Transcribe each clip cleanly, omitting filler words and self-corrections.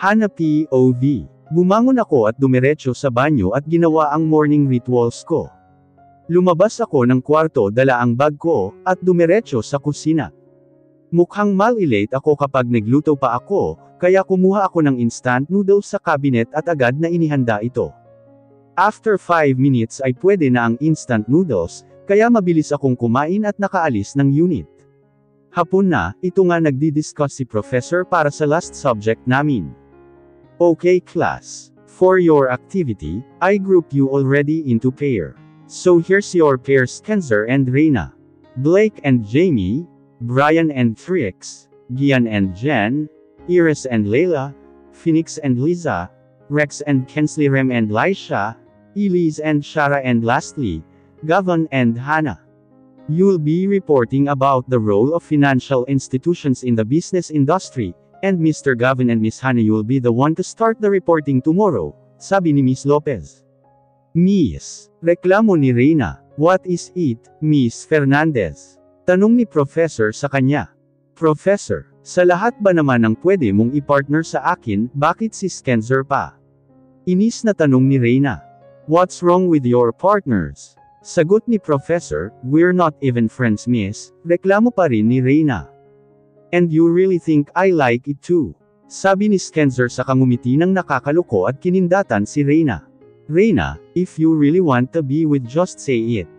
Hana POV. Bumangon ako at dumiretso sa banyo at ginawa ang morning rituals ko. Lumabas ako ng kwarto, dala ang bag ko, at dumiretso sa kusina. Mukhang malilate ako kapag nagluto pa ako, kaya kumuha ako ng instant noodles sa cabinet at agad na inihanda ito. After 5 minutes ay pwede na ang instant noodles, kaya mabilis akong kumain at nakaalis ng unit. Hapon na, ito nga nagdi-discuss si Professor para sa last subject namin. Okay class. For your activity, I group you already into pair. So here's your pairs: Kenzer and Reina, Blake and Jamie, Brian and Trix, Gian and Jen, Iris and Layla, Phoenix and Liza, Rex and Kensley, Rem and Laisha, Elise and Shara, and lastly, Gavin and Hannah. You'll be reporting about the role of financial institutions in the business industry, and Mr. Gavin and Miss Hannah, you'll be the one to start the reporting tomorrow, sabi ni Miss Lopez. Miss, reklamo ni Reina. What is it, Miss Fernandez? Tanong ni Professor sa kanya. Professor, sa lahat ba naman ang pwede mong i-partner sa akin, bakit si Kenzer pa? Inis na tanong ni Reina. What's wrong with your partners? Sagot ni Professor, we're not even friends, Miss. Reklamo pa rin ni Reina. And you really think I like it too? Sabi ni Kenzer sa kangumiti ng nakakaloko at kinindatan si Reina. Reina, if you really want to be with, just say it.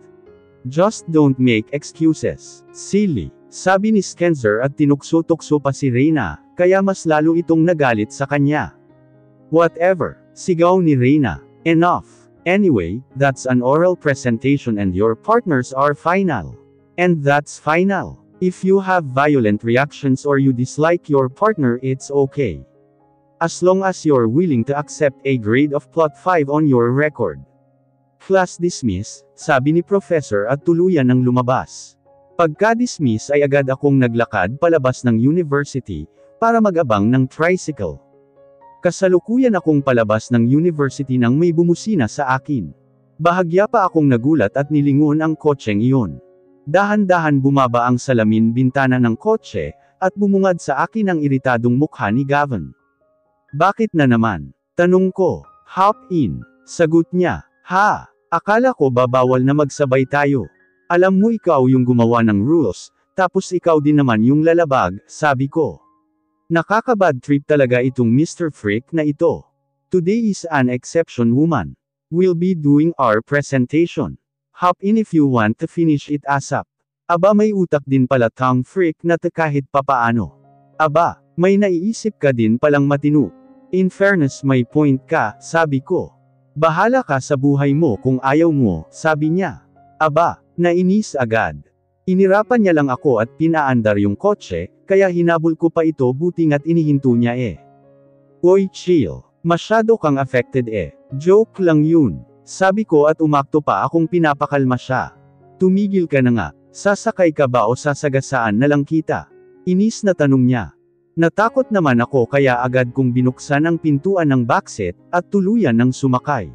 Just don't make excuses. Silly. Sabi ni Kenzer at tinukso-tukso pa si Reina, kaya mas lalo itong nagalit sa kanya. Whatever. Sigaw ni Reina. Enough. Anyway, that's an oral presentation and your partners are final. And that's final. If you have violent reactions or you dislike your partner, it's okay. As long as you're willing to accept a grade of +5 on your record. Class dismiss, sabi ni Professor at tuluyan ng lumabas. Pagka-dismiss ay agad akong naglakad palabas ng university, para mag-abang ng tricycle. Kasalukuyan akong palabas ng university nang may bumusina sa akin. Bahagya pa akong nagulat at nilingon ang kotseng iyon. Dahan-dahan bumaba ang salamin bintana ng kotse, at bumungad sa akin ang iritadong mukha ni Gavin. Bakit na naman? Tanong ko. Hop in. Sagot niya. Ha? Akala ko ba bawal na magsabay tayo? Alam mo ikaw yung gumawa ng rules, tapos ikaw din naman yung lalabag, sabi ko. Nakaka-bad trip talaga itong Mr. Freak na ito. Today is an exception, woman. We'll be doing our presentation. Hop in if you want to finish it ASAP. Aba, may utak din pala tong freak na kahit papaano. Aba, may naiisip ka din palang matino. In fairness, may point ka, sabi ko. Bahala ka sa buhay mo kung ayaw mo, sabi niya. Aba, nainis agad. Inirapan niya lang ako at pinaandar yung kotse, kaya hinabol ko pa ito, buti nga't inihinto niya eh. Oy, chill. Masyado kang affected eh. Joke lang yun. Sabi ko at umakto pa akong pinapakalma siya. Tumigil ka na nga. Sasakay ka ba o sasagasaan na lang kita? Inis na tanong niya. Natakot naman ako kaya agad kong binuksan ang pintuan ng backseat, at tuluyan ng sumakay.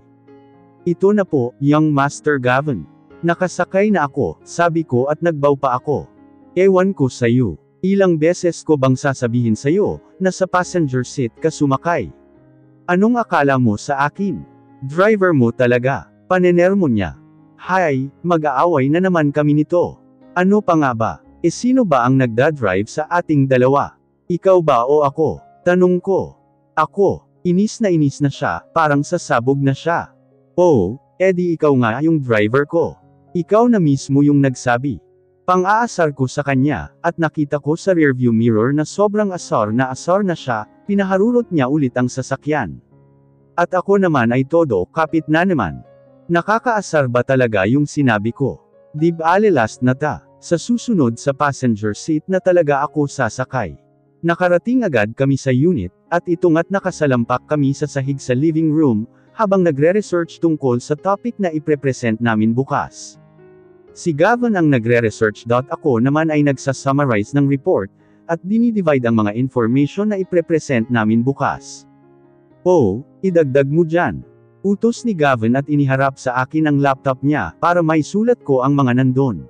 Ito na po, young Master Gavin. Nakasakay na ako, sabi ko at nagbaw pa ako. Ewan ko sa'yo. Ilang beses ko bang sasabihin sa'yo, na sa passenger seat ka sumakay? Anong akala mo sa akin? Driver mo talaga. Panenermo niya. Hay, mag-aaway na naman kami nito. Ano pa nga ba? Sino ba ang nagdadrive sa ating dalawa? Ikaw ba o ako? Tanong ko. Ako. Inis na siya, parang sasabog na siya. Oh, edi ikaw nga yung driver ko. Ikaw na mismo yung nagsabi. Pang-aasar ko sa kanya, at nakita ko sa rearview mirror na sobrang asar na siya, pinaharurot niya ulit ang sasakyan. At ako naman ay todo kapit na naman. Nakakaasar ba talaga yung sinabi ko? Di ba last na ta? Sa susunod sa passenger seat na talaga ako sasakay. Nakarating agad kami sa unit, at ito nga't nakasalampak kami sa sahig sa living room, habang nagre-research tungkol sa topic na iprepresent namin bukas. Si Gavin ang nagre-research. Ako naman ay nagsasummarize ng report, at dinidivide ang mga information na iprepresent namin bukas. Oh, idagdag mo dyan. Utos ni Gavin at iniharap sa akin ang laptop niya, para may sulat ko ang mga nandon.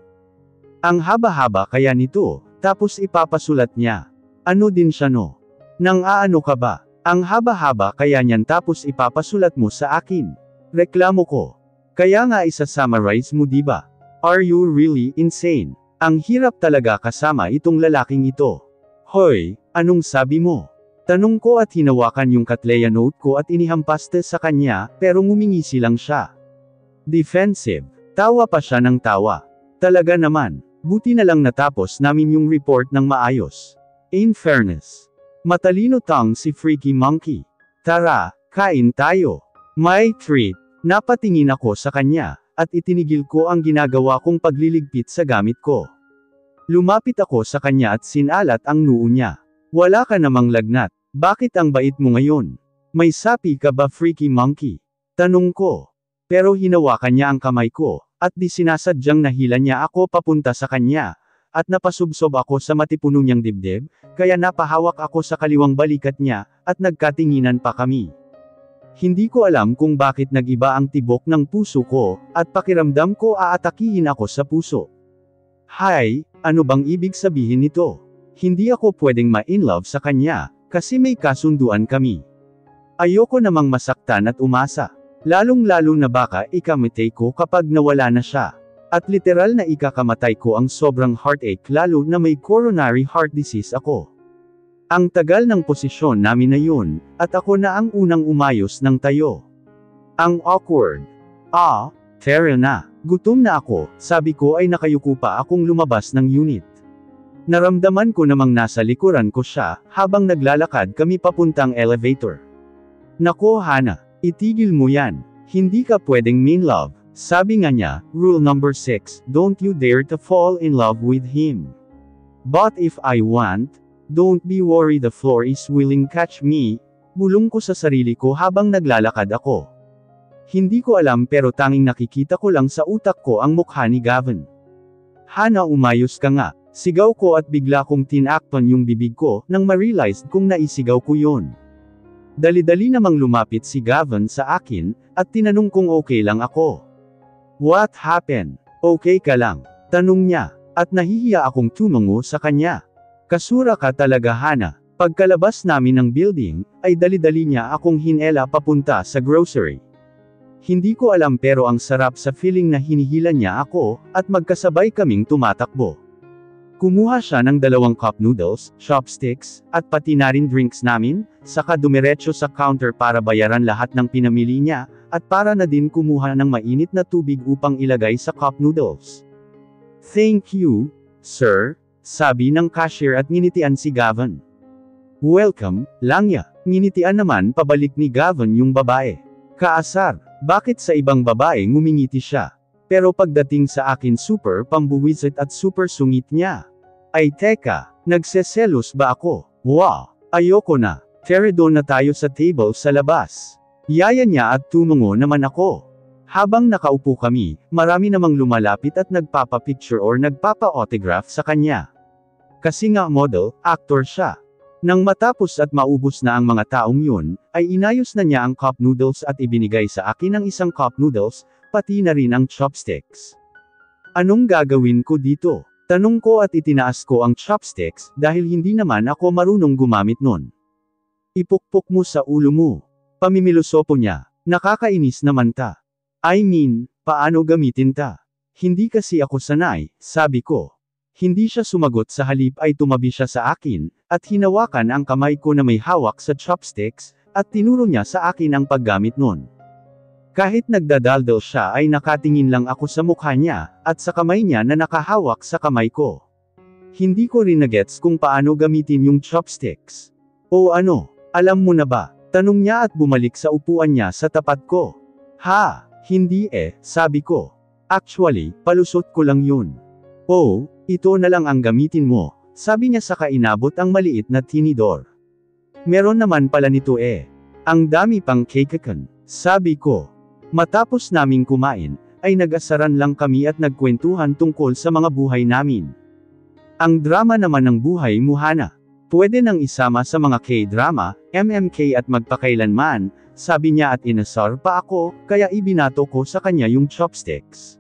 Ang haba-haba kaya nito, tapos ipapasulat niya. Ano din siya no? Nang aano ka ba? Ang haba-haba kaya niyan tapos ipapasulat mo sa akin. Reklamo ko. Kaya nga isa-summarize mo diba? Are you really insane? Ang hirap talaga kasama itong lalaking ito. Hoy, anong sabi mo? Tanong ko at hinawakan yung Katleya note ko at inihampaste sa kanya, pero ngumingisi lang siya. Defensive. Tawa pa siya ng tawa. Talaga naman, buti na lang natapos namin yung report ng maayos. In fairness. Matalino tang si Freaky Monkey. Tara, kain tayo. May treat. Napatingin ako sa kanya, at itinigil ko ang ginagawa kong pagliligpit sa gamit ko. Lumapit ako sa kanya at sinalat ang noo niya. Wala ka namang lagnat. Bakit ang bait mo ngayon? May sapi ka ba, Freaky Monkey? Tanong ko. Pero hinawakan niya ang kamay ko, at di sinasadyang nahila niya ako papunta sa kanya. At napasubsob ako sa matipuno niyang dibdib, kaya napahawak ako sa kaliwang balikat niya, at nagkatinginan pa kami. Hindi ko alam kung bakit nag-iba ang tibok ng puso ko, at pakiramdam ko aatakihin ako sa puso. Hay, ano bang ibig sabihin nito? Hindi ako pwedeng ma-inlove sa kanya, kasi may kasunduan kami. Ayoko namang masaktan at umasa. Lalong-lalo na baka ikamatay ko kapag nawala na siya. At literal na ikakamatay ko ang sobrang heartache lalo na may coronary heart disease ako. Ang tagal ng posisyon namin na yun, at ako na ang unang umayos ng tayo. Ang awkward. Tara na. Gutom na ako, sabi ko ay nakayuko pa akong lumabas ng unit. Naramdaman ko namang nasa likuran ko siya, habang naglalakad kami papuntang elevator. Nako Hana, itigil mo yan. Hindi ka pwedeng mean love. Sabi nga niya, rule number 6, don't you dare to fall in love with him. But if I want, don't be worried the floor is willing catch me, bulong ko sa sarili ko habang naglalakad ako. Hindi ko alam pero tanging nakikita ko lang sa utak ko ang mukha ni Gavin. Hana umayos ka nga, sigaw ko at bigla kong tinakpan yung bibig ko nang ma-realize kong naisigaw ko yun. Dali-dali namang lumapit si Gavin sa akin, at tinanong kung okay lang ako. What happened? Okay ka lang? Tanong niya, at nahihiya akong tumango sa kanya. Kasura ka talaga Hana. Pagkalabas namin ng building, ay dali-dali niya akong hinela papunta sa grocery. Hindi ko alam pero ang sarap sa feeling na hinihila niya ako, at magkasabay kaming tumatakbo. Kumuha siya ng 2 cup noodles, chopsticks, at pati na rin drinks namin, saka dumiretso sa counter para bayaran lahat ng pinamili niya, at para na din kumuha ng mainit na tubig upang ilagay sa cup noodles. Thank you, sir, sabi ng cashier at nginitian si Gavin. Welcome, Langya, nginitian naman pabalik ni Gavin yung babae. Kaasar, bakit sa ibang babae ngumingiti siya? Pero pagdating sa akin super pambuwisit at super sungit niya. Ay teka, nagseselos ba ako? Wow, ayoko na. Tara doon na tayo sa table sa labas. Yaya niya at tumungo naman ako. Habang nakaupo kami, marami namang lumalapit at nagpapa-picture or nagpapa-autograph sa kanya. Kasi nga model, actor siya. Nang matapos at maubos na ang mga taong yun, ay inayos na niya ang cup noodles at ibinigay sa akin ang isang cup noodles, pati na rin ang chopsticks. Anong gagawin ko dito? Tanong ko at itinaas ko ang chopsticks, dahil hindi naman ako marunong gumamit nun. Ipukpok mo sa ulo mo. Pamimilosopo niya. Nakakainis naman ta. I mean, paano gamitin ta? Hindi kasi ako sanay, sabi ko. Hindi siya sumagot sa halip ay tumabi siya sa akin, at hinawakan ang kamay ko na may hawak sa chopsticks, at tinuro niya sa akin ang paggamit nun. Kahit nagdadaldal siya ay nakatingin lang ako sa mukha niya, at sa kamay niya na nakahawak sa kamay ko. Hindi ko rin nagets kung paano gamitin yung chopsticks. O ano, alam mo na ba? Tanong niya at bumalik sa upuan niya sa tapat ko. Ha, hindi sabi ko. Actually, palusot ko lang yun. Oh, ito na lang ang gamitin mo, sabi niya saka inabot ang maliit na tinidor. Meron naman pala nito Ang dami pang cake-kan, sabi ko. Matapos naming kumain, ay nag-asaran lang kami at nagkwentuhan tungkol sa mga buhay namin. Ang drama naman ng buhay mo Hana. Pwede nang isama sa mga K-drama, MMK at magpakailanman, sabi niya at inasar pa ako, kaya ibinato ko sa kanya yung chopsticks.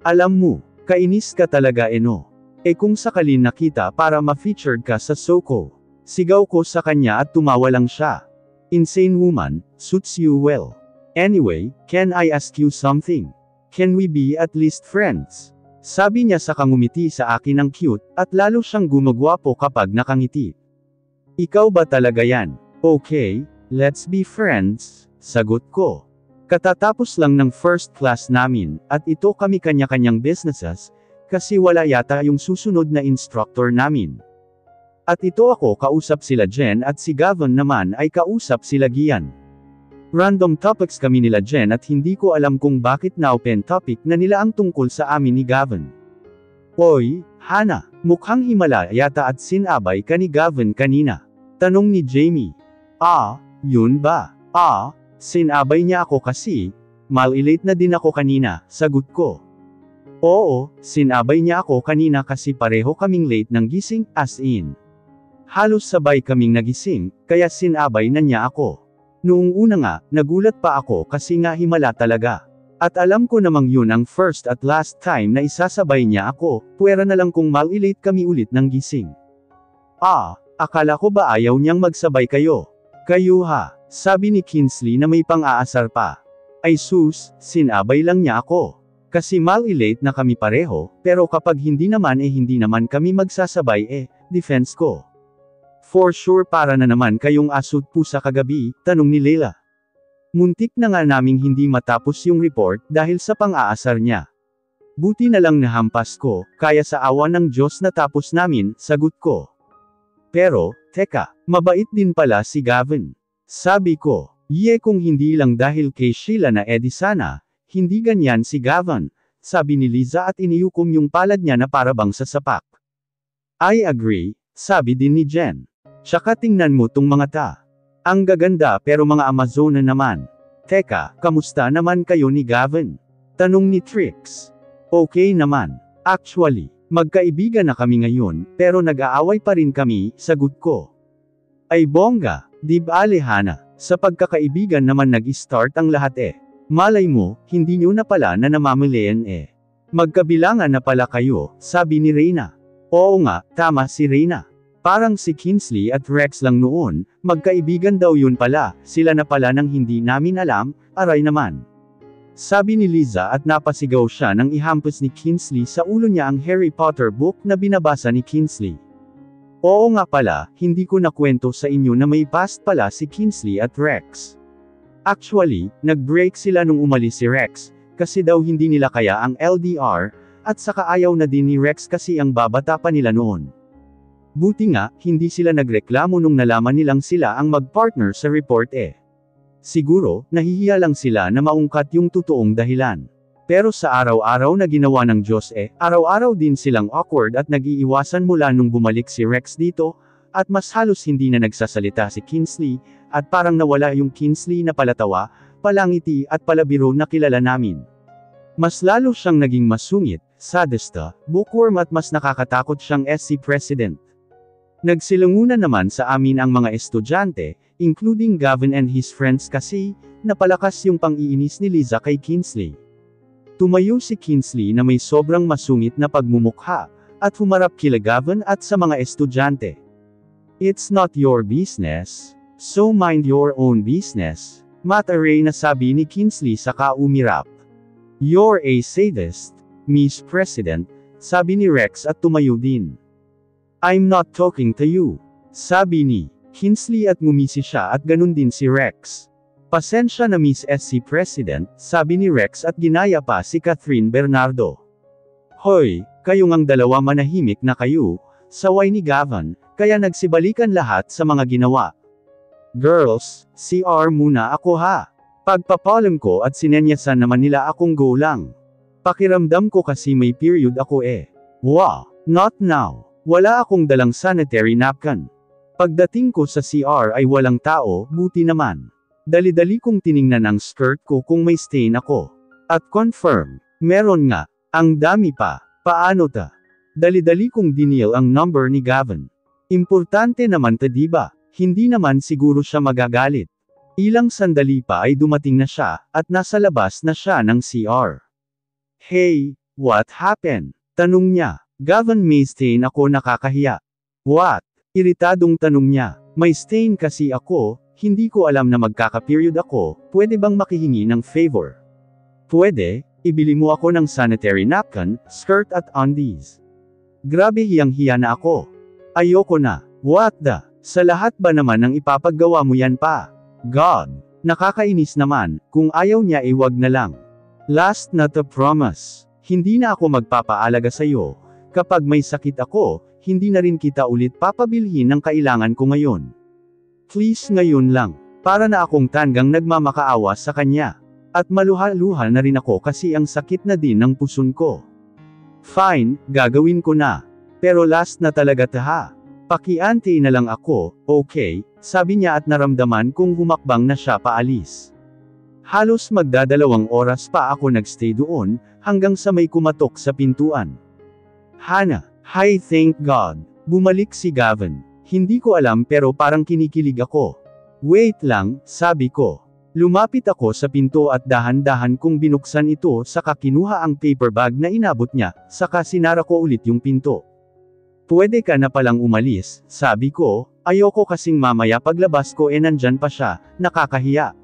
Alam mo, kainis ka talaga no. Kung sakalin nakita para ma-featured ka sa Soko. Sigaw ko sa kanya at tumawa lang siya. Insane woman, suits you well. Anyway, can I ask you something? Can we be at least friends? Sabi niya saka ngumiti sa akin ng cute, at lalo siyang gumagwapo kapag nakangiti. Ikaw ba talaga yan? Okay, let's be friends, sagot ko. Katatapos lang ng first class namin, at ito kami kanya-kanyang businesses, kasi wala yata yung susunod na instructor namin. At ito ako kausap sila Jen at si Gavin naman ay kausap sila Gian. Random topics kami nila Jen at hindi ko alam kung bakit na-open topic na nila ang tungkol sa amin ni Gavin. Oy, Hana, mukhang himala yata at sinabay ka ni Gavin kanina. Tanong ni Jamie. Yun ba? Sinabay niya ako kasi, malilate na din ako kanina, sagot ko. Oo, sinabay niya ako kanina kasi pareho kaming late ng gising, as in. Halos sabay kaming nagising, kaya sinabay na niya ako. Noong una nga, nagulat pa ako kasi nga himala talaga. At alam ko namang yun ang first at last time na isasabay niya ako, puwera na lang kung malilate kami ulit ng gising. Akala ko ba ayaw niyang magsabay kayo? Kayo ha, sabi ni Kinsley na may pang-aasar pa. Ay sus, sinabay lang niya ako. Kasi malilate na kami pareho, pero kapag hindi naman hindi naman kami magsasabay defense ko. For sure para na naman kayong asot pusa kagabi, tanong ni Leila. Muntik na nga naming hindi matapos yung report dahil sa pang-aasar niya. Buti na lang nahampas ko, kaya sa awa ng Diyos natapos namin, sagot ko. Pero, teka, mabait din pala si Gavin. Sabi ko, kung hindi lang dahil kay Sheila na sana, hindi ganyan si Gavin, sabi ni Liza at iniukom yung palad niya na parabang sa sapak. I agree, sabi din ni Jen. Tsaka tingnan mo tong mga ta. Ang gaganda pero mga Amazona naman. Teka, kamusta naman kayo ni Gavin? Tanong ni Trix. Okay naman. Actually, magkaibigan na kami ngayon, pero nag-aaway pa rin kami, sagot ko. Ay bongga, di ba Hana? Sa pagkakaibigan naman nag-start ang lahat Malay mo, hindi nyo na pala na namamalayan Magkabilangan na pala kayo, sabi ni Reyna. Oo nga, tama si Reyna. Parang si Kinsley at Rex lang noon, magkaibigan daw yun pala, sila na pala nang hindi namin alam, aray naman. Sabi ni Liza at napasigaw siya nang ihampas ni Kinsley sa ulo niya ang Harry Potter book na binabasa ni Kinsley. Oo nga pala, hindi ko nakwento sa inyo na may past pala si Kinsley at Rex. Actually, nag-break sila nung umalis si Rex, kasi daw hindi nila kaya ang LDR, at saka ayaw na din ni Rex kasi ang babata pa nila noon. Buti nga, hindi sila nagreklamo nung nalaman nilang sila ang mag-partner sa report Siguro, nahihiya lang sila na maungkat yung totoong dahilan. Pero sa araw-araw na ginawa ng Diyos araw-araw din silang awkward at nag-iiwasan mula nung bumalik si Rex dito, at mas halos hindi na nagsasalita si Kinsley, at parang nawala yung Kinsley na palatawa, palangiti at palabiro na kilala namin. Mas lalo siyang naging masungit, sadista, bookworm at mas nakakatakot siyang SC President. Nagsilangunan naman sa amin ang mga estudyante, including Gavin and his friends kasi, napalakas yung pang-iinis ni Liza kay Kinsley. Tumayo si Kinsley na may sobrang masungit na pagmumukha, at humarap kila Gavin at sa mga estudyante. It's not your business, so mind your own business, mataray na sabi ni Kinsley saka umirap. You're a sadist, Miss President, sabi ni Rex at tumayo din. I'm not talking to you, sabi ni Kinsley at ngumisi siya at ganun din si Rex. Pasensya na Miss SC President, sabi ni Rex at ginaya pa si Catherine Bernardo. Hoy, kayong ang dalawa manahimik na kayo, saway ni Gavin, kaya nagsibalikan lahat sa mga ginawa. Girls, CR muna ako ha. Pagpapalam ko at sinenyasan naman nila akong go lang. Pakiramdam ko kasi may period ako Wow, not now. Wala akong dalang sanitary napkin. Pagdating ko sa CR ay walang tao, buti naman. Dali-dali kong tiningnan ang skirt ko kung may stain ako. At confirm, meron nga, ang dami pa, paano ta? Dali-dali kong dinial ang number ni Gavin. Importante naman ta diba, hindi naman siguro siya magagalit. Ilang sandali pa ay dumating na siya, at nasa labas na siya ng CR. Hey, what happened? Tanong niya. Gavin, may stain ako, nakakahiya. What? Iritadong tanong niya. May stain kasi ako, Hindi ko alam na magkaka-period ako, pwede bang makihingi ng favor? Pwede, ibili mo ako ng sanitary napkin, skirt at undies. Grabe hiyang-hiya na ako. Ayoko na. What the? Sa lahat ba naman ng ipapaggawa mo yan pa? God. Nakakainis naman, kung ayaw niya wag na lang. Last na to promise. Hindi na ako magpapaalaga sa'yo. Kapag may sakit ako, hindi na rin kita ulit papabilhin ng kailangan ko ngayon. Please ngayon lang. Para na akong tanggang nagmamakaawa sa kanya. At maluha-luha na rin ako kasi ang sakit na din ng puson ko. Fine, gagawin ko na. Pero last na talaga taha. Pakiante na lang ako, okay, sabi niya at naramdaman kong humakbang na siya paalis. Halos magdadalawang oras pa ako nagstay doon, hanggang sa may kumatok sa pintuan. Hana, hi thank God. Bumalik si Gavin. Hindi ko alam pero parang kinikilig ako. Wait lang, sabi ko. Lumapit ako sa pinto at dahan-dahan kong binuksan ito saka kinuha ang paper bag na inabot niya, saka sinara ko ulit yung pinto. Pwede ka na palang umalis, sabi ko, ayoko kasing mamaya paglabas ko nandyan pa siya, nakakahiya.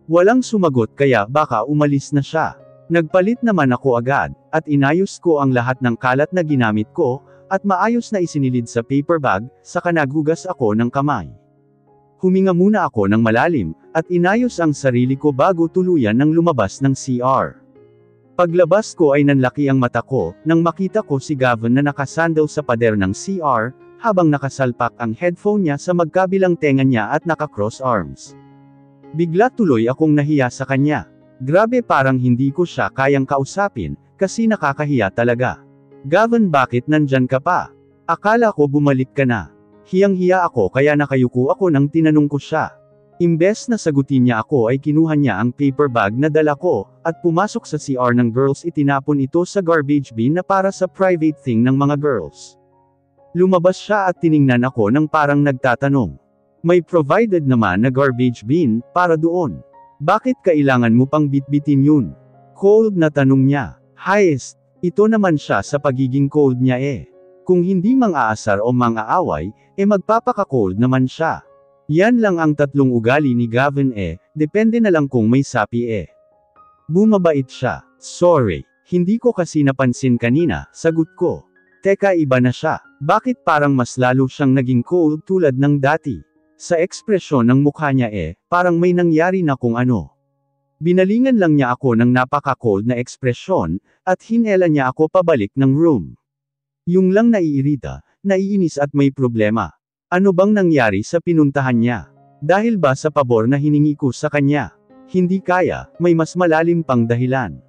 Walang sumagot kaya baka umalis na siya. Nagpalit naman ako agad, at inayos ko ang lahat ng kalat na ginamit ko, at maayos na isinilid sa paper bag, saka naghugas ako ng kamay. Huminga muna ako ng malalim, at inayos ang sarili ko bago tuluyan ng lumabas ng CR. Paglabas ko ay nanlaki ang mata ko, nang makita ko si Gavin na nakasandal sa pader ng CR, habang nakasalpak ang headphone niya sa magkabilang tenga niya at naka-cross arms. Bigla tuloy akong nahiya sa kanya. Grabe parang hindi ko siya kayang kausapin, kasi nakakahiya talaga. Gavin bakit nandyan ka pa? Akala ko bumalik ka na. Hiyang-hiya ako kaya nakayuko ako nang tinanong ko siya. Imbes na sagutin niya ako ay kinuha niya ang paper bag na dala ko, at pumasok sa CR ng girls itinapon ito sa garbage bin na para sa private thing ng mga girls. Lumabas siya at tiningnan ako nang parang nagtatanong. May provided naman na garbage bin, para doon. Bakit kailangan mo pang bitbitin yun? Cold na tanong niya. Highest, ito naman siya sa pagiging cold niya Kung hindi mang-aasar o mang-aaway, magpapaka-cold naman siya. Yan lang ang tatlong ugali ni Gavin depende na lang kung may sapi Bumabait siya. Sorry, hindi ko kasi napansin kanina, sagot ko. Teka iba na siya, bakit parang mas lalo siyang naging cold tulad ng dati? Sa ekspresyon ng mukha niya parang may nangyari na kung ano. Binalingan lang niya ako ng napaka-cold na ekspresyon, at hinela niya ako pabalik ng room. Yung lang naiirita, naiinis at may problema. Ano bang nangyari sa pinuntahan niya? Dahil ba sa pabor na hiningi ko sa kanya? Hindi kaya, may mas malalim pang dahilan.